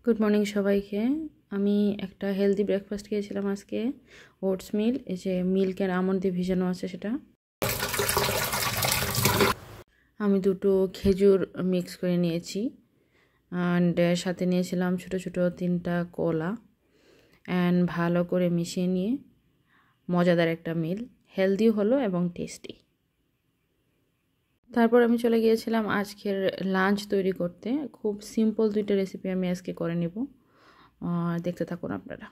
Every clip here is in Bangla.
গুড মর্নিং সবাইকে। আমি একটা হেলদি ব্রেকফাস্ট খেয়েছিলাম আজকে, ওটস মিল। এই যে মিল্ক অ্যান্ড আমন্ড দিয়ে ভিজানো আছে সেটা। আমি দুটো খেজুর মিক্স করে নিয়েছি, অ্যান্ড সাথে নিয়েছিলাম ছোটো ছোটো 3টা কলা, অ্যান্ড ভালো করে মিশিয়ে নিয়ে মজাদার একটা মিল, হেলদিও হলো এবং টেস্টি। তারপর আমি চলে গিয়েছিলাম আজকের লাঞ্চ তৈরি করতে। খুব সিম্পল 2টা রেসিপি আমি আজকে করে নেব, দেখতে থাকুন আপনারা।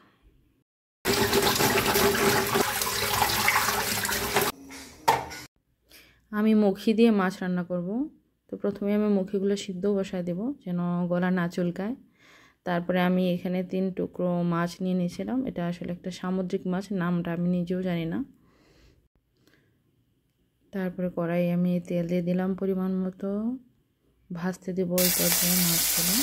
আমি মুখি দিয়ে মাছ রান্না করব। তো প্রথমে আমি মুখিগুলো সিদ্ধ বসায় দেব যেন গলা না চুলকায়। তারপরে আমি এখানে 3 টুকরো মাছ নিয়ে নিয়েছিলাম। এটা আসলে একটা সামুদ্রিক মাছ, নামটা আমি নিজেও জানি না। তারপরে কড়াই আমি তেল দিয়ে দিলাম পরিমাণ মতো, ভাজতে দেব ওই পর্যায়ে মাছগুলো।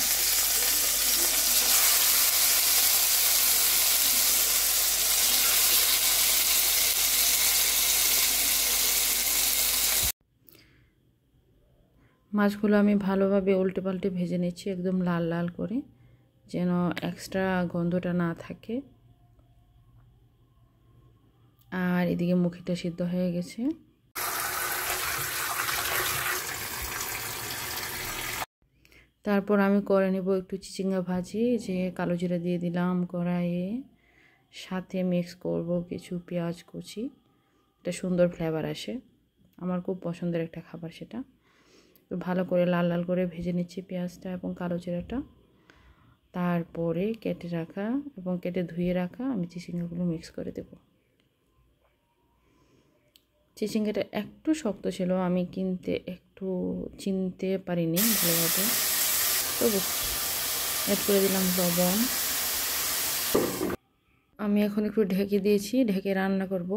মাছগুলো আমি ভালোভাবে উল্টে পাল্টে ভেজে নিচ্ছি, একদম লাল লাল করে, যেন এক্সট্রা গন্ধটা না থাকে। আর এদিকে মুখিটা সিদ্ধ হয়ে গেছে। তারপর আমি করে নেব একটু চিচিঙ্গা ভাজি, যে কালো জিরা দিয়ে দিলাম কড়াইয়ে, সাথে মিক্স করব কিছু পেঁয়াজ কুচি। একটা সুন্দর ফ্লেভার আসে, আমার খুব পছন্দের একটা খাবার সেটা। তো ভালো করে লাল লাল করে ভেজে নিচ্ছি পেঁয়াজটা এবং কালো জিরাটা। তারপরে কেটে রাখা এবং কেটে ধুয়ে রাখা আমি চিচিঙ্গাগুলো মিক্স করে দেব। চিচিঙ্গাটা একটু শক্ত ছিল, আমি চিনতে পারিনি ভালোভাবে। তবু অ্যাড করে দিলাম লবণ। আমি এখন একটু ঢেকে দিয়েছি, ঢেকে রান্না করব।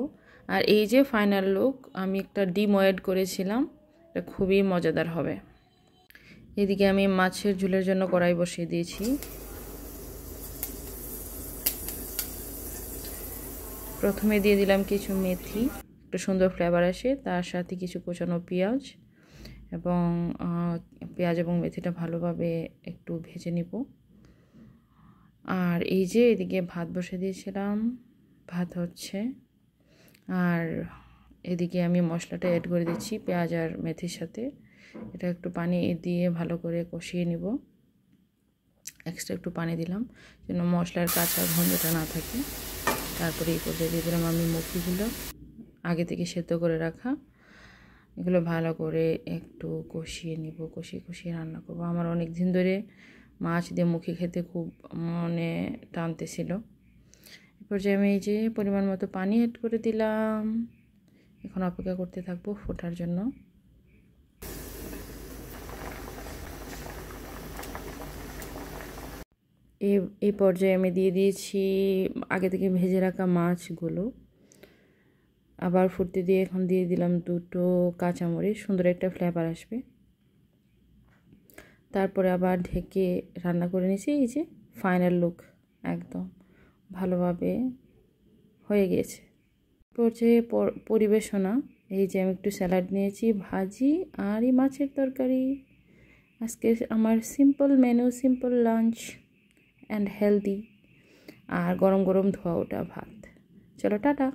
আর এই যে ফাইনাল লুক, আমি একটা ডিম অ্যাড করেছিলাম, এটা খুবই মজাদার হবে। এদিকে আমি মাছের ঝোলের জন্য কড়াই বসিয়ে দিয়েছি। প্রথমে দিয়ে দিলাম কিছু মেথি, একটু সুন্দর ফ্লেভার আসে। তার সাথে কিছু কোচানো পেঁয়াজ এবং মেথিটা ভালোভাবে একটু ভেজে নিব। আর এই যে এদিকে ভাত বসে দিয়েছিলাম, ভাত হচ্ছে। আর এদিকে আমি মশলাটা অ্যাড করে দিচ্ছি পেঁয়াজ আর মেথির সাথে। এটা একটু পানি দিয়ে ভালো করে কষিয়ে নিব। এক্সট্রা একটু পানি দিলাম যেন মশলার কাঁচা গন্ধটা না থাকে। তারপরে এই পর্যায়ে দিয়ে দিলাম আমি মুখিগুলো, আগে থেকে সেদ্ধ করে রাখা। এগুলো ভালো করে একটু কষিয়ে নিব, কষিয়ে রান্না করব। আমার অনেক দিন ধরে মাছ দিয়ে মুখি খেতে খুব মনে টানতেছিল। এ পর্যায়ে আমি এই যে পরিমাণ মতো পানি অ্যাড করে দিলাম। এখন অপেক্ষা করতে থাকবো ফোটার জন্য। এই পর্যায়ে আমি দিয়ে দিয়েছি আগে থেকে ভেজে রাখা মাছগুলো। আবার ফুটতে দিয়ে এখন দিয়ে দিলাম 2টো কাঁচামরিচ, সুন্দর একটা ফ্লেভার আসবে। তারপরে আবার ঢেকে রান্না করে নিয়েছি। এই যে ফাইনাল লুক একদম ভালোভাবে হয়ে গিয়েছে। পর্যায়ে পরিবেশনা, এই যে আমি একটু স্যালাড নিয়েছি, ভাজি আর এই মাছের তরকারি। আজকে আমার simple menu, simple lunch and healthy. আর গরম গরম ধোয়া ওঠা ভাত। চলো টাটা।